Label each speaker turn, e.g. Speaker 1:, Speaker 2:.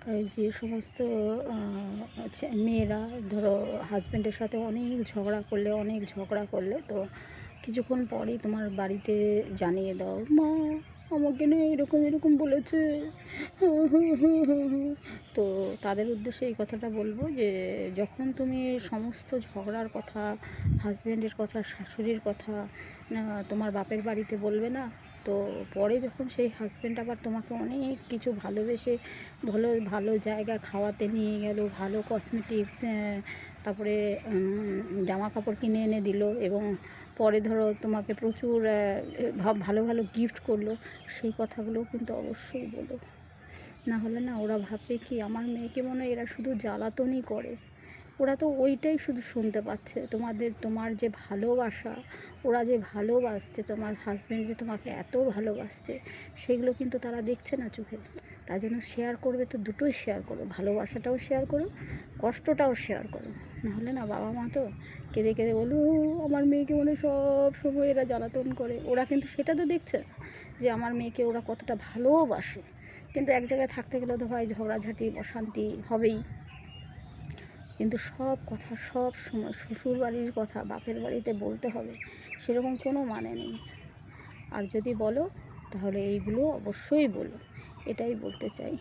Speaker 1: এই যে সমস্ত মেয়েরা ধরো হাজব্যান্ডের সাথে অনেক ঝগড়া করলে তো কিছুক্ষণ পরেই তোমার বাড়িতে জানিয়ে দাও, মা আমাকে না এরকম এরকম বলেছে। তো তাদের উদ্দেশ্যে এই কথাটা বলবো যে যখন তুমি সমস্ত ঝগড়ার কথা, হাজব্যান্ডের কথা, শাশুড়ির কথা তোমার বাপের বাড়িতে বলবে না, তো পরে যখন সেই হাজব্যান্ড আবার তোমাকে অনেক কিছু ভালোবেসে ভালো ভালো জায়গা খাওয়াতে নিয়ে গেল, ভালো কসমেটিক্স, তারপরে জামা কাপড় কিনে এনে দিল, এবং পরে ধরো তোমাকে প্রচুর ভালো ভালো গিফট করলো, সেই কথাগুলোও কিন্তু অবশ্যই বলো। না হলে না ওরা ভাববে কি আমার মেয়েকে মনে হয় এরা শুধু জ্বালাতনই করে, ওরা তো ওইটাই শুধু শুনতে পাচ্ছে, তোমার যে ভালোবাসা, ওরা যে ভালোবাসছে, তোমার হাজব্যান্ড যে তোমাকে এত ভালোবাসছে, সেগুলো কিন্তু তারা দেখছে না চোখে। তাই জন্য শেয়ার করবে তো দুটোই শেয়ার করো, ভালোবাসাটাও শেয়ার করো, কষ্টটাও শেয়ার করো। নাহলে না বাবা মা তো কেঁদে কেঁদে বলো আমার মেয়েকে মনে সব সময় এরা জ্বালাতন করে, ওরা কিন্তু সেটা তো দেখছে না যে আমার মেয়েকে ওরা কতটা ভালোবাসে। কিন্তু এক জায়গায় থাকতে গেলে তো হয় ঝগড়াঝাঁটি অশান্তি হবেই, কিন্তু সব কথা সব সময় শ্বশুর বাড়ির কথা বাপের বাড়িতে বলতে হবে সেরকম কোনো মানে নেই। আর যদি বলো তাহলে এইগুলো অবশ্যই বলো, এটাই বলতে চাই।